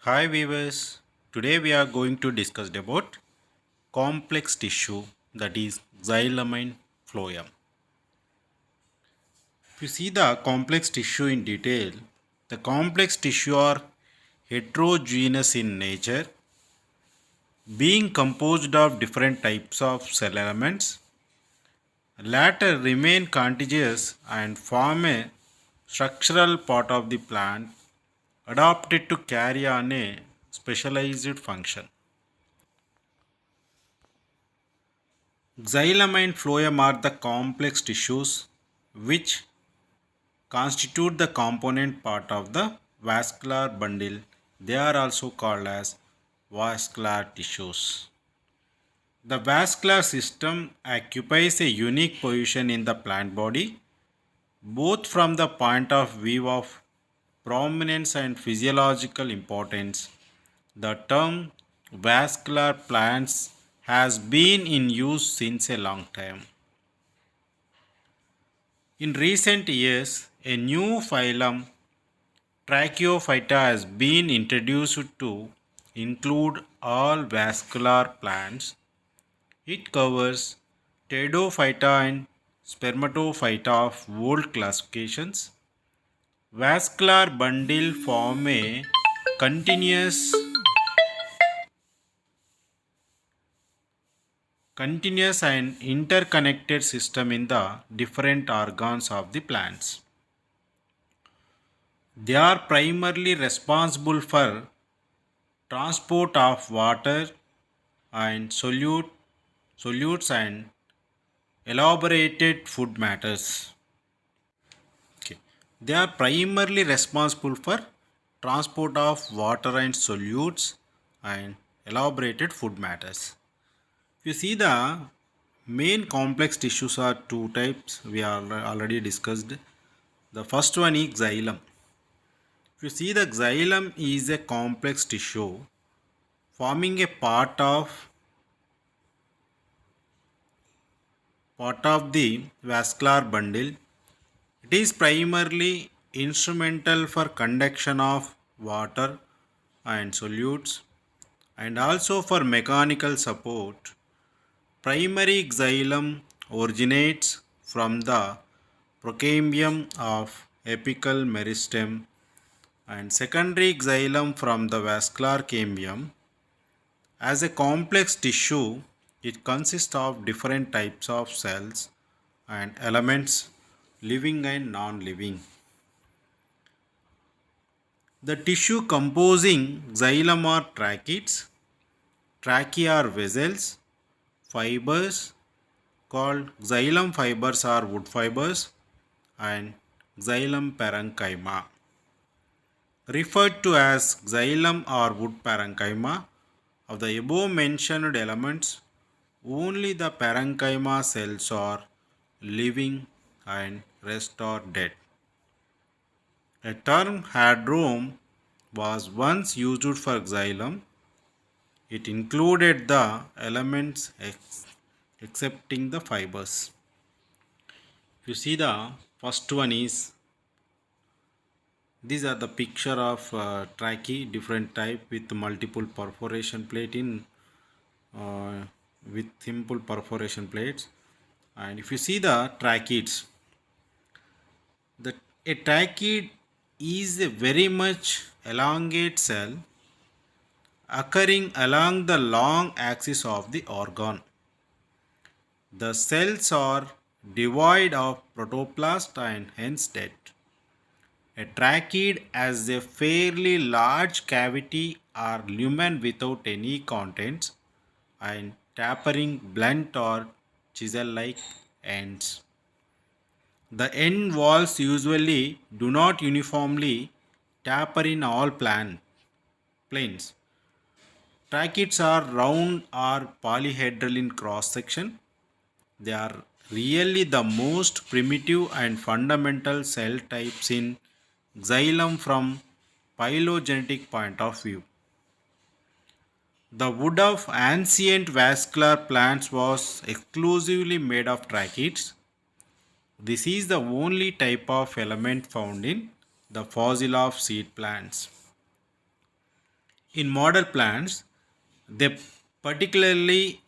Hi viewers, today we are going to discuss about complex tissue that is xylem phloem. If you see the complex tissue in detail, the complex tissue are heterogeneous in nature, being composed of different types of cell elements. Latter remain contiguous and form a structural part of the plant adapted to carry on a specialized function. Xylem and phloem are the complex tissues which constitute the component part of the vascular bundle. They are also called as vascular tissues. The vascular system occupies a unique position in the plant body, both from the point of view of prominence and physiological importance. The term vascular plants has been in use since a long time. In recent years, a new phylum, Tracheophyta, has been introduced to include all vascular plants. It covers Pteridophyta and Spermatophyta of old classifications. Vascular bundle form a continuous and interconnected system in the different organs of the plants. They are primarily responsible for transport of water and solutes and elaborated food matters. Okay. They are primarily responsible for transport of water and solutes and elaborated food matters. If you see the main complex tissues are two types we are already discussed. The first one is xylem. If you see the xylem is a complex tissue forming a part of the vascular bundle. It is primarily instrumental for conduction of water and solutes and also for mechanical support. Primary xylem originates from the procambium of apical meristem and secondary xylem from the vascular cambium. As a complex tissue, it consists of different types of cells and elements, living and non-living. The tissue composing xylem are tracheids, trachea are vessels, fibers called xylem fibers are wood fibers, and xylem parenchyma. Referred to as xylem or wood parenchyma, of the above mentioned elements, only the parenchyma cells are living and rest are dead. A term hadrome was once used for xylem. It included the elements excepting the fibers. If you see the first one is these are the picture of trachea different type with multiple perforation plate in uh, with simple perforation plates. And if you see the tracheids, the a tracheid is a very much elongate cell occurring along the long axis of the organ. The cells are devoid of protoplast and hence dead. A tracheid has a fairly large cavity or lumen without any contents and tapering blunt or chisel like ends. The end walls usually do not uniformly taper in all planes. Tracheids are round or polyhedral in cross section. They are really the most primitive and fundamental cell types in xylem from phylogenetic point of view. The wood of ancient vascular plants was exclusively made of tracheids. This is the only type of element found in the fossil of seed plants. In model plants, they particularly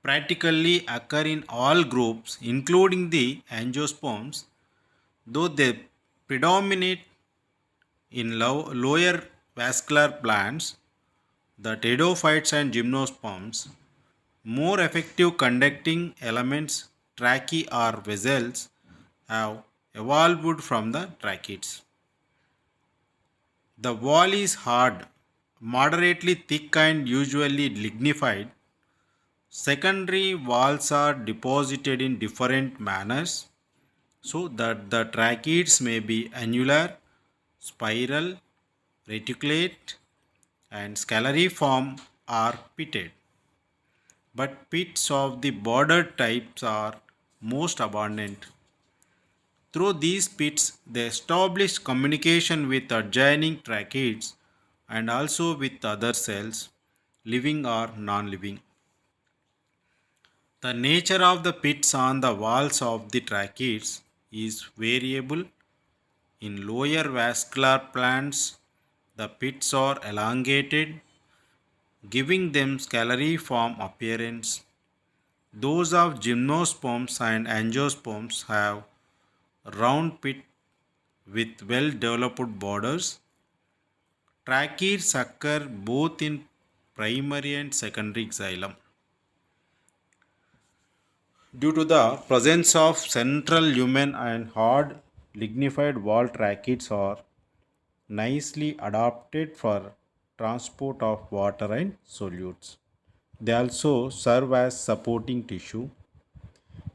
practically occur in all groups, including the angiosperms, though they predominate in lower vascular plants, the pteridophytes and gymnosperms. More effective conducting elements, tracheae or vessels, have evolved from the tracheids. The wall is hard, moderately thick, and usually lignified. Secondary walls are deposited in different manners so that the tracheids may be annular, spiral, reticulate, and scalariform or pitted. But pits of the bordered types are most abundant. Through these pits, they establish communication with adjoining tracheids and also with other cells, living or non living. The nature of the pits on the walls of the tracheids is variable. In lower vascular plants, the pits are elongated, giving them scalariform appearance. Those of gymnosperms and angiosperms have round pit with well developed borders. Tracheids occur both in primary and secondary xylem. Due to the presence of central lumen and hard lignified wall, tracheids are nicely adapted for transport of water and solutes. They also serve as supporting tissue.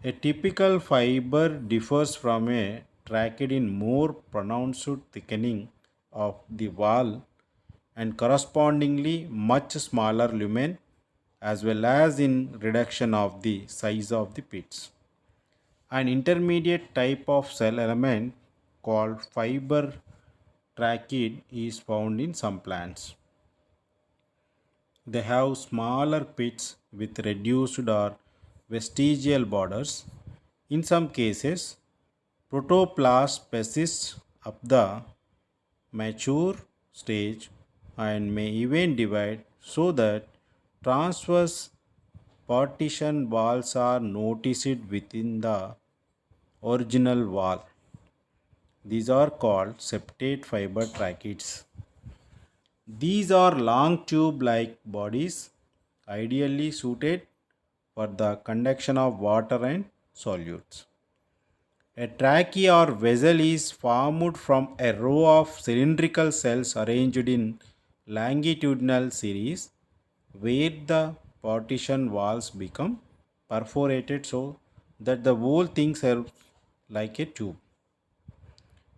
A typical fiber differs from a tracheid in more pronounced thickening of the wall and correspondingly much smaller lumen as well as in reduction of the size of the pits. An intermediate type of cell element called fiber tracheid is found in some plants. They have smaller pits with reduced or vestigial borders. In some cases, protoplast persists up the mature stage and may even divide so that transverse partition walls are noticed within the original wall. These are called septate fiber tracheids. These are long tube like bodies ideally suited for the conduction of water and solutes. A trachea or vessel is formed from a row of cylindrical cells arranged in longitudinal series where the partition walls become perforated so that the whole thing serves like a tube.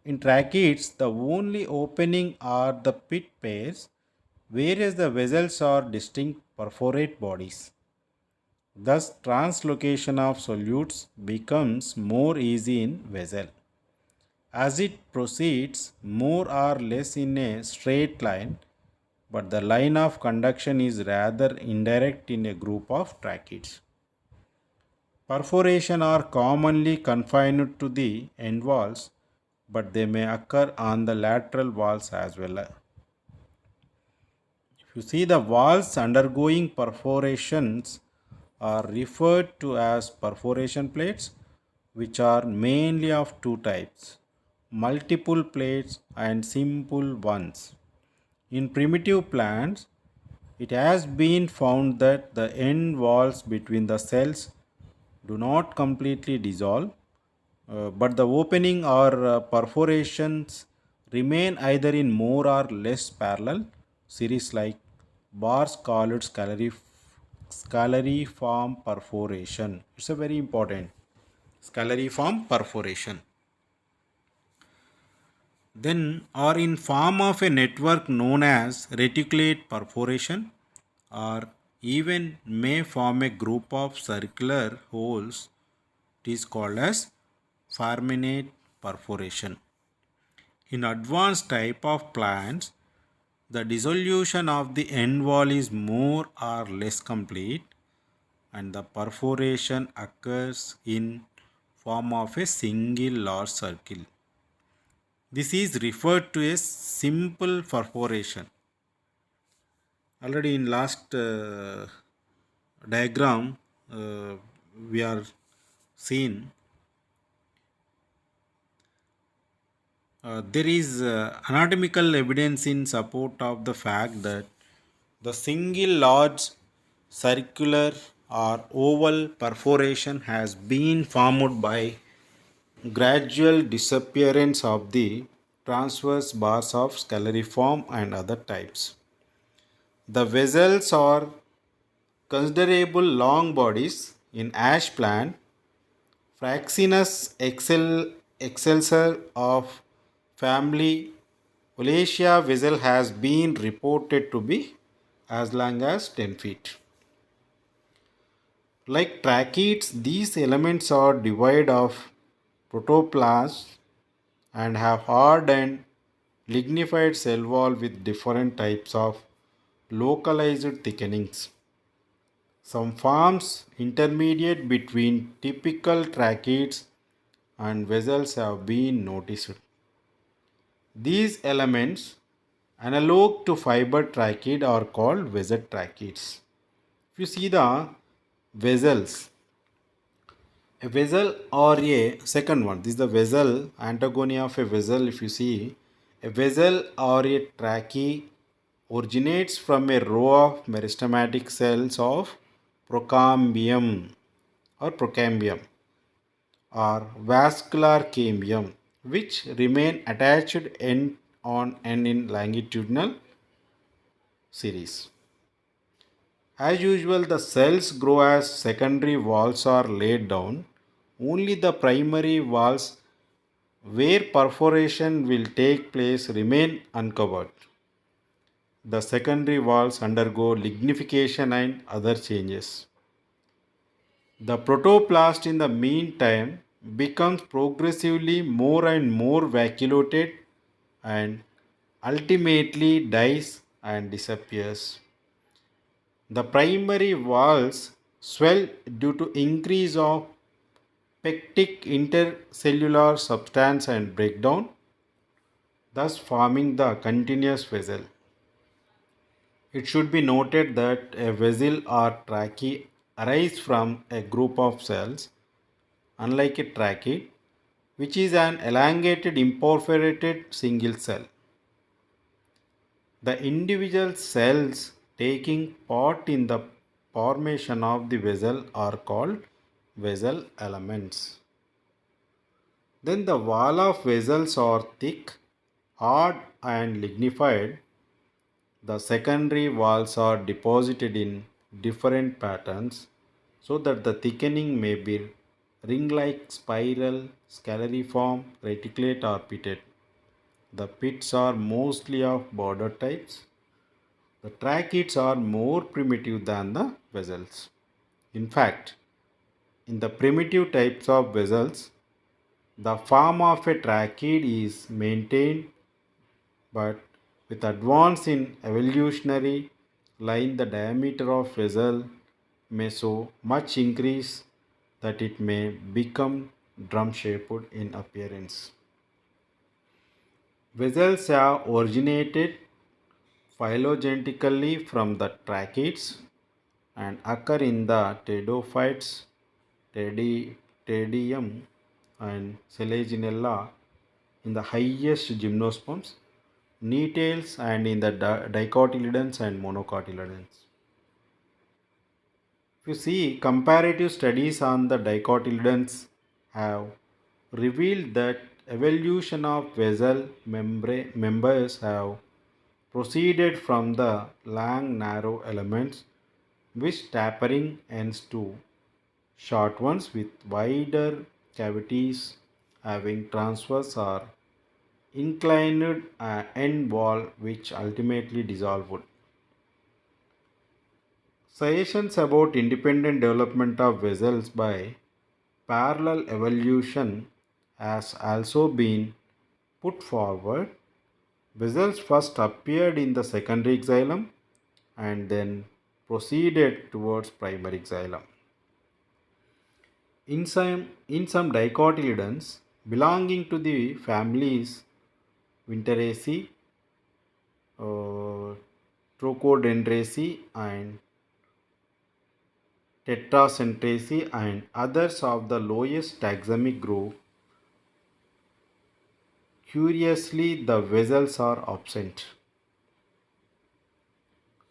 In tracheids, the only opening are the pit pairs, whereas the vessels are distinct perforate bodies. Thus, translocation of solutes becomes more easy in vessel. As it proceeds more or less in a straight line, but the line of conduction is rather indirect in a group of tracheids. Perforation are commonly confined to the end walls, but they may occur on the lateral walls as well. If you see, the walls undergoing perforations are referred to as perforation plates, which are mainly of two types, multiple plates and simple ones. In primitive plants, it has been found that the end walls between the cells do not completely dissolve, but the opening or perforations remain either in more or less parallel series like bars called scalariform perforation. It's a very important scalariform perforation. Then or in form of a network known as reticulate perforation or even may form a group of circular holes. It is called as farminate perforation. In advanced type of plants, the dissolution of the end wall is more or less complete and the perforation occurs in form of a single large circle. This is referred to as simple perforation. Already in last diagram, we are seen there is anatomical evidence in support of the fact that the single large circular or oval perforation has been formed by gradual disappearance of the transverse bars of scalariform and other types. The vessels are considerable long bodies in ash plant. Fraxinus excelsa of family Wallacea vessel has been reported to be as long as 10 feet. Like tracheids, these elements are devoid of protoplasm and have hard and lignified cell wall with different types of localized thickenings. Some forms intermediate between typical tracheids and vessels have been noticed. These elements, analog to fiber tracheid, are called vessel tracheids. If you see the vessels, a vessel or a second one, this is the vessel, antagony of a vessel. If you see, a vessel or a trachea originates from a row of meristematic cells of procambium procambium or vascular cambium, which remain attached end on end in longitudinal series. As usual, the cells grow as secondary walls are laid down. Only the primary walls where perforation will take place remain uncovered. The secondary walls undergo lignification and other changes. The protoplast in the meantime becomes progressively more and more vacuolated and ultimately dies and disappears. The primary walls swell due to increase of pectic intercellular substance and breakdown, thus forming the continuous vessel. It should be noted that a vessel or trachea arises from a group of cells, unlike a trachea, which is an elongated imperforated single cell. The individual cells taking part in the formation of the vessel are called vessel elements. Then the wall of vessels are thick, hard and lignified. The secondary walls are deposited in different patterns so that the thickening may be ring-like, spiral, scalariform, reticulate or pitted. The pits are mostly of border types. The tracheids are more primitive than the vessels. In fact, in the primitive types of vessels, the form of a tracheid is maintained, but with advance in evolutionary line, the diameter of vessel may so much increase that it may become drum-shaped in appearance. Vessels have originated phylogenetically from the tracheids and occur in the pteridophytes, Pteridium and Selaginella in the highest gymnosperms, Nettles and in the dicotyledons and monocotyledons. If you see, comparative studies on the dicotyledons have revealed that evolution of vessel members have proceeded from the long narrow elements with tapering ends to short ones with wider cavities having transverse or inclined end wall which ultimately dissolved. Suggestions about independent development of vessels by parallel evolution has also been put forward. Vessels first appeared in the secondary xylem and then proceeded towards primary xylem. In some dicotyledons belonging to the families Winteraceae, uh, Trochodendrosy and Tetracentraceae and others of the lowest taxonomic group. Curiously, the vessels are absent.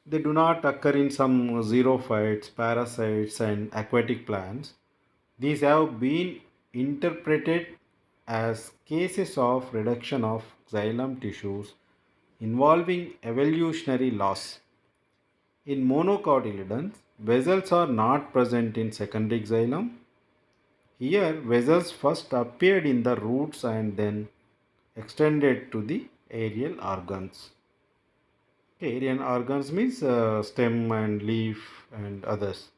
They do not occur in some xerophytes, parasites, and aquatic plants. These have been interpreted as cases of reduction of xylem tissues involving evolutionary loss. In monocotyledons, vessels are not present in secondary xylem. Here, vessels first appeared in the roots and then extended to the aerial organs. Okay, aerial organs means stem and leaf and others.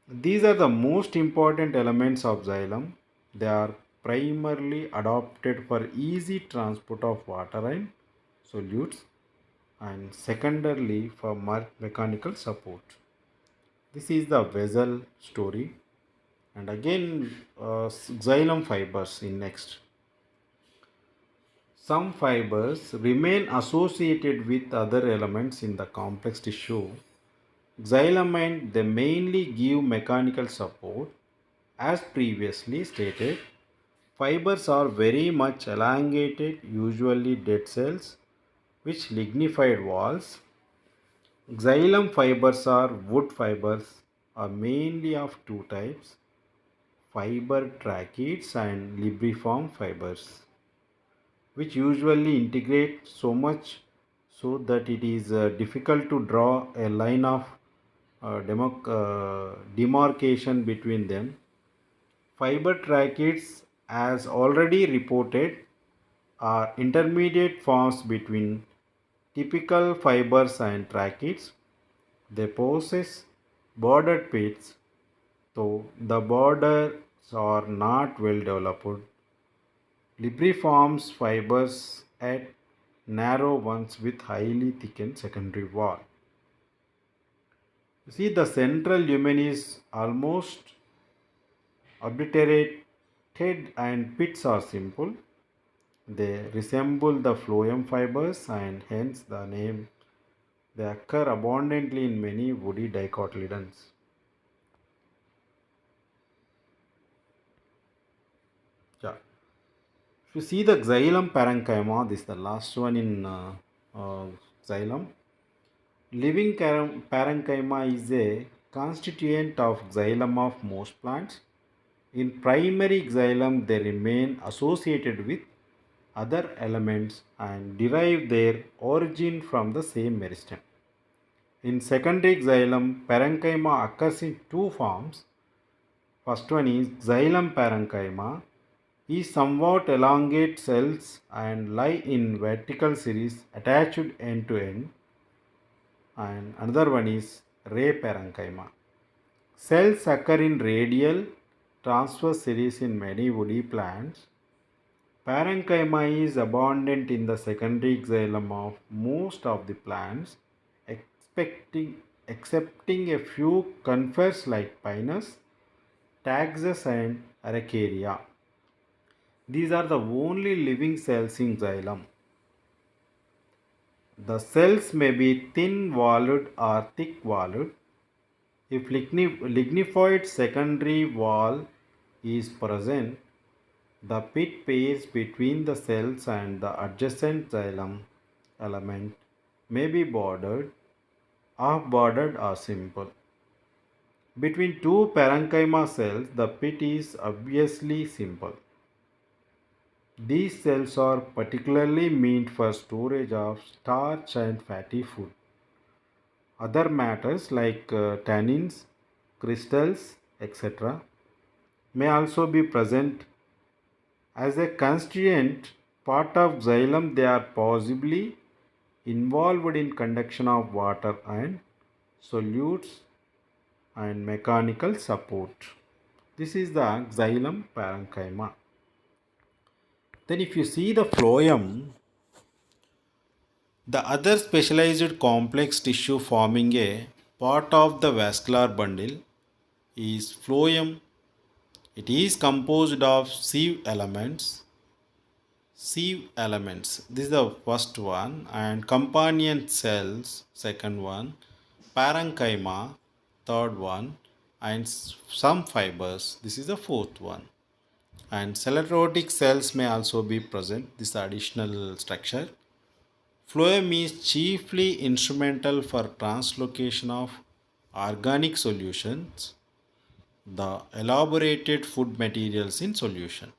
These are the most important elements of xylem. They are primarily adopted for easy transport of water and solutes and secondarily for mechanical support. This is the vessel story. And again, xylem fibers in next. Some fibers remain associated with other elements in the complex tissue. Xylem they mainly give mechanical support. As previously stated, fibers are very much elongated, usually dead cells, which lignified walls. Xylem fibers are wood fibers are mainly of two types, fiber tracheids and libriform fibers, which usually integrate so much so that it is difficult to draw a line of demarcation between them. Fiber tracheids, as already reported, are intermediate forms between typical fibers and tracheids. They possess bordered pits, though the borders are not well developed. Libriform fibers at narrow ones with highly thickened secondary wall. You see, the central lumen is almost obliterated and pits are simple. They resemble the phloem fibers and hence the name. They occur abundantly in many woody dicotyledons. Yeah. If you see the xylem parenchyma, this is the last one in xylem. Living parenchyma is a constituent of xylem of most plants. In primary xylem, they remain associated with other elements and derive their origin from the same meristem. In secondary xylem, parenchyma occurs in two forms. First one is xylem parenchyma is somewhat elongate cells and lie in vertical series attached end to end, and another one is ray parenchyma. Cells occur in radial transverse series in many woody plants. Parenchyma is abundant in the secondary xylem of most of the plants, excepting a few conifers like Pinus, Taxus, and Araucaria. These are the only living cells in xylem. The cells may be thin-walled or thick-walled. If lignified secondary wall is present, the pit pairs between the cells and the adjacent xylem element may be bordered, half-bordered or simple. Between two parenchyma cells, the pit is obviously simple. These cells are particularly meant for storage of starch and fatty food. Other matters like tannins, crystals, etc. may also be present. As a constituent part of xylem, they are possibly involved in conduction of water and solutes and mechanical support. This is the xylem parenchyma. Then if you see the phloem, the other specialized complex tissue forming a part of the vascular bundle is phloem. It is composed of sieve elements. sieve elements. This is the first one, and companion cells, second one, parenchyma, third one, and some fibers. This is the fourth one. And sclerotic cells may also be present. This additional structure. Phloem is chiefly instrumental for translocation of organic solutions, the elaborated food materials in solution.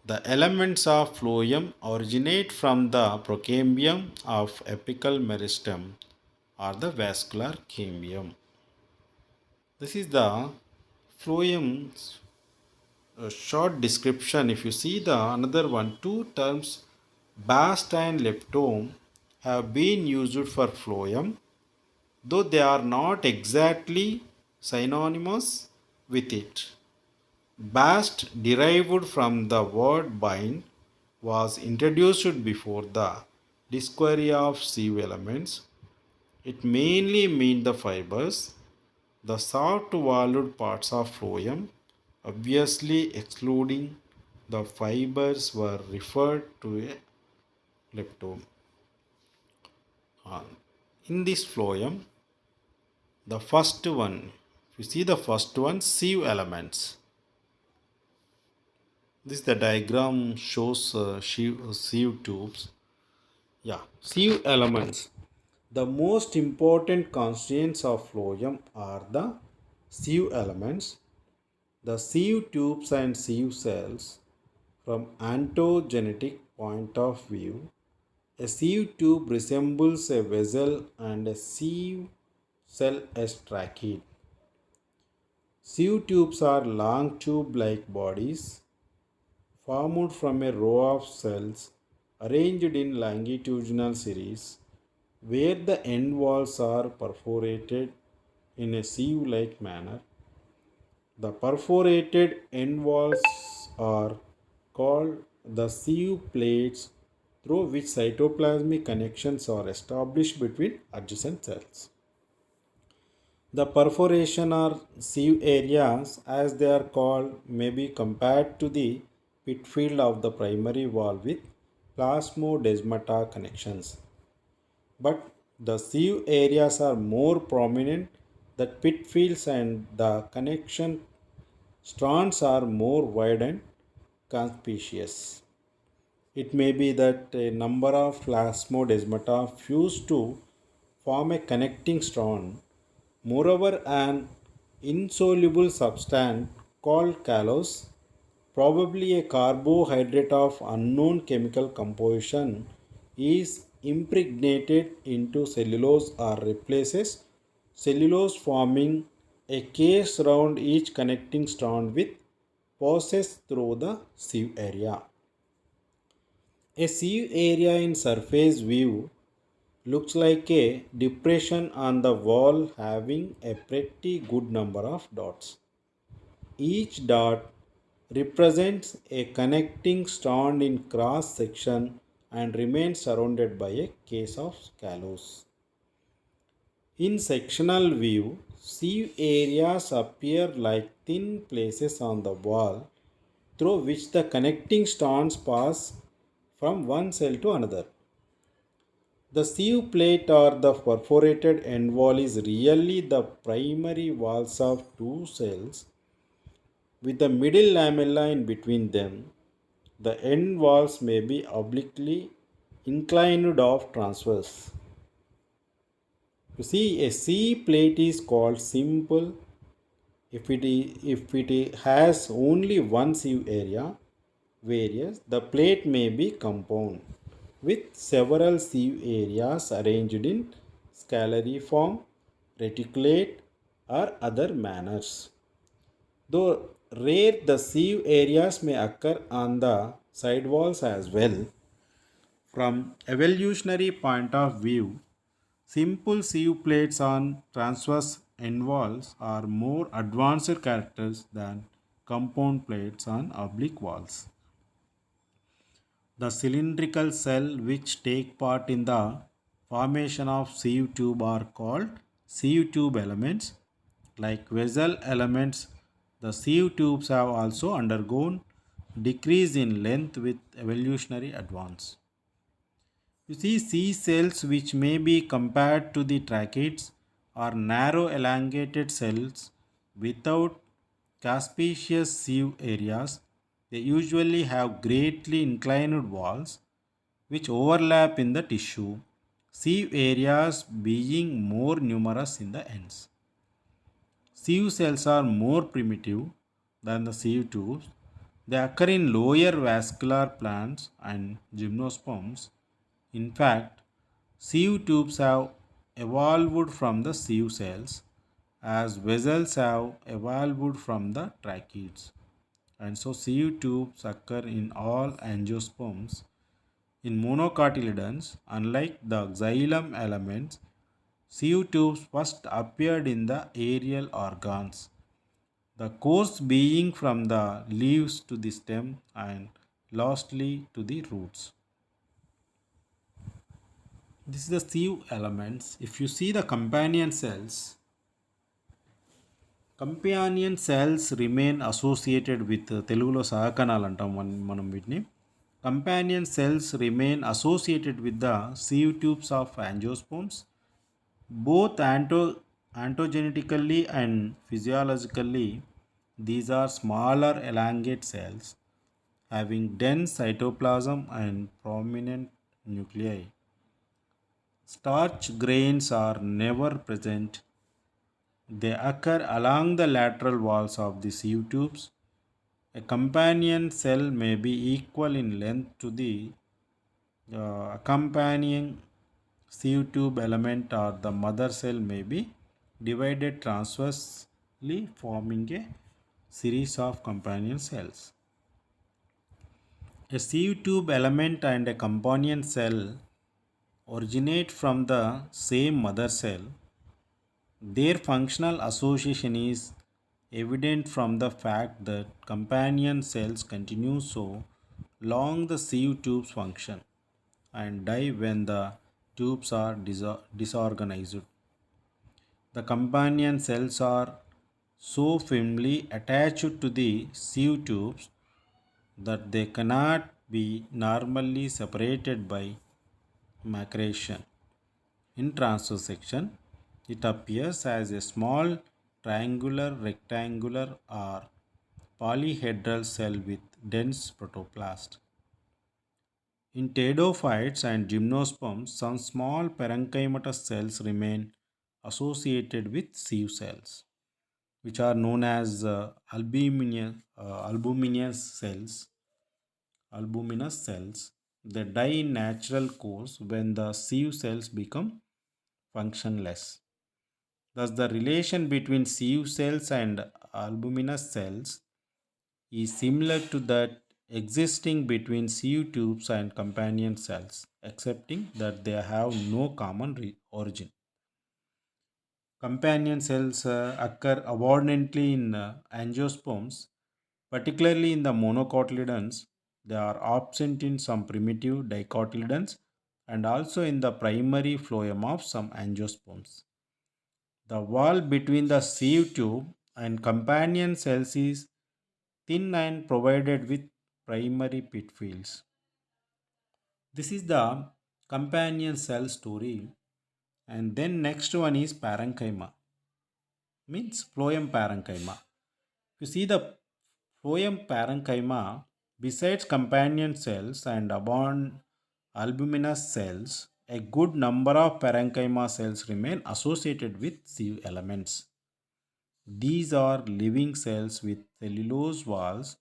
The elements of phloem originate from the procambium of apical meristem or the vascular cambium. This is the phloem's short description. If you see the another one, two terms bast and leptome have been used for phloem, though they are not exactly synonymous with it. Bast, derived from the word bind, was introduced before the discovery of sieve elements. It mainly meant the fibers, the soft-walled parts of phloem, obviously excluding the fibers, were referred to a leptome. Uh, In this phloem, the first one, if you see the first one, sieve elements. This the diagram shows sieve tubes. Yeah, sieve elements. The most important constituents of phloem are the sieve elements, the sieve tubes and sieve cells. From ontogenetic point of view, a sieve tube resembles a vessel and a sieve cell as trachea. Sieve tubes are long tube-like bodies formed from a row of cells arranged in longitudinal series where the end walls are perforated in a sieve-like manner. The perforated end walls are called the sieve plates through which cytoplasmic connections are established between adjacent cells. The perforation or sieve areas, as they are called, may be compared to the pit field of the primary wall with plasmodesmata connections. But the sieve areas are more prominent than pit fields and the connection strands are more wide and conspicuous. It may be that a number of plasmodesmata fuse to form a connecting strand. Moreover, an insoluble substance called callose, probably a carbohydrate of unknown chemical composition, is impregnated into cellulose or replaces cellulose, forming a case around each connecting strand with passes through the sieve area. A sieve area in surface view looks like a depression on the wall having a pretty good number of dots. Each dot represents a connecting strand in cross section and remains surrounded by a case of scallows. In sectional view, sieve areas appear like thin places on the wall through which the connecting strands pass from one cell to another. The sieve plate or the perforated end wall is really the primary walls of two cells with the middle lamella in between them. The end walls may be obliquely inclined off transverse. You see, a sieve plate is called simple if it has only one sieve area, whereas the plate may be compound with several sieve areas arranged in scalariform, reticulate, or other manners. Though rare, the sieve areas may occur on the side walls as well. From evolutionary point of view, simple sieve plates on transverse end walls are more advanced characters than compound plates on oblique walls. The cylindrical cell which take part in the formation of sieve tube are called sieve tube elements. Like vessel elements, the sieve tubes have also undergone decrease in length with evolutionary advance. You see, sea cells, which may be compared to the tracheids, are narrow elongated cells without capacious sieve areas. They usually have greatly inclined walls which overlap in the tissue, sieve areas being more numerous in the ends. Sieve cells are more primitive than the sieve tubes. They occur in lower vascular plants and gymnosperms. In fact, sieve tubes have evolved from the sieve cells as vessels have evolved from the tracheids. And so sieve tubes occur in all angiosperms. In monocotyledons, unlike the xylem elements, sieve tubes first appeared in the aerial organs, the course being from the leaves to the stem and lastly to the roots. This is the sieve elements. If you see the companion cells remain associated with తెలుగులో సహకణాలు అంటాం మనం వీటిని. Companion cells remain associated with the sieve tubes of angiosperms, both ontogenetically and physiologically. These are smaller elongate cells having dense cytoplasm and prominent nuclei. Starch grains are never present. They occur along the lateral walls of the sieve tubes. A companion cell may be equal in length to the accompanying sieve tube element, or the mother cell may be divided transversely, forming a series of companion cells. A sieve tube element and a companion cell originate from the same mother cell. Their functional association is evident from the fact that companion cells continue so long the sieve tubes function and die when the tubes are disorganized. The companion cells are so firmly attached to the sieve tubes that they cannot be normally separated by macration. In transverse section, it appears as a small triangular, rectangular, or polyhedral cell with dense protoplast. In pteridophytes and gymnosperms, some small parenchymatous cells remain associated with sieve cells, which are known as albuminous cells. They die in natural course when the sieve cells become functionless. Thus, the relation between sieve cells and albuminous cells is similar to that existing between sieve tubes and companion cells, excepting that they have no common origin. Companion cells occur abundantly in angiosperms, particularly in the monocotyledons. They are absent in some primitive dicotyledons and also in the primary phloem of some angiosperms. The wall between the sieve tube and companion cells is thin and provided with primary pit fields. This is the companion cell story. And then next one is parenchyma, means phloem parenchyma. You see the phloem parenchyma, besides companion cells and albuminous cells, a good number of parenchyma cells remain associated with sieve elements. These are living cells with cellulose walls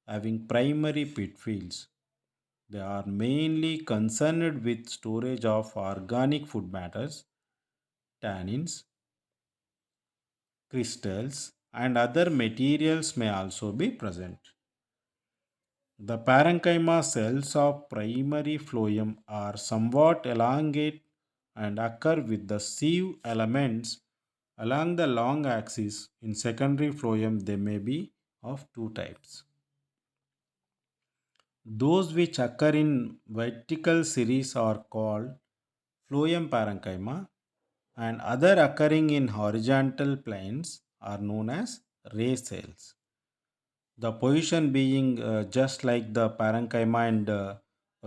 having primary pit fields. They are mainly concerned with storage of organic food matters, tannins, crystals, and other materials may also be present. The parenchyma cells of primary phloem are somewhat elongate and occur with the sieve elements along the long axis. In secondary phloem, they may be of two types. Those which occur in vertical series are called phloem parenchyma, and other occurring in horizontal planes are known as ray cells. The position being just like the parenchyma and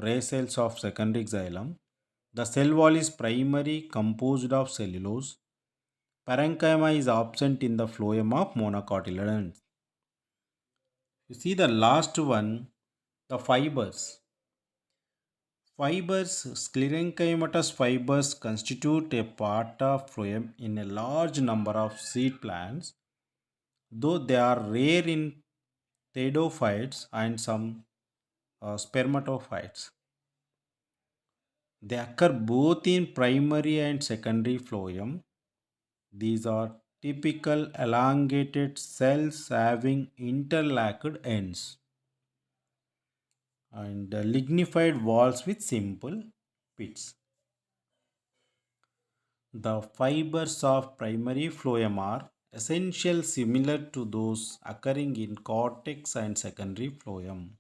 ray cells of secondary xylem. The cell wall is primary composed of cellulose. Parenchyma is absent in the phloem of monocotyledons. You see the last one, the fibers. Fibers, sclerenchymatous fibers constitute a part of phloem in a large number of seed plants, though they are rare in pteridophytes and some spermatophytes. They occur both in primary and secondary phloem. These are typical elongated cells having interlocked ends and lignified walls with simple pits. The fibers of primary phloem are essentially similar to those occurring in cortex and secondary phloem.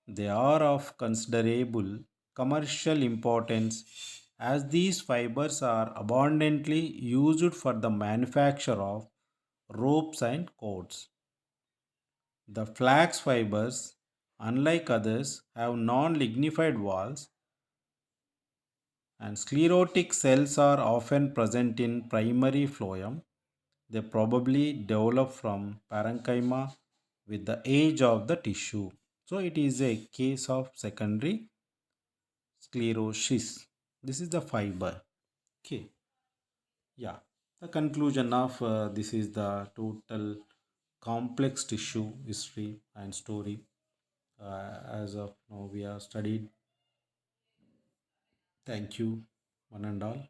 They are of considerable commercial importance as these fibers are abundantly used for the manufacture of ropes and coats. The flax fibers, unlike others, have non lignified walls, and sclerotic cells are often present in primary phloem. They probably develop from parenchyma with the age of the tissue. So it is a case of secondary sclerosis. This is the fiber. Okay. Yeah. The conclusion of this is the total complex tissue history and story. As of now, we have studied. Thank you, one and all.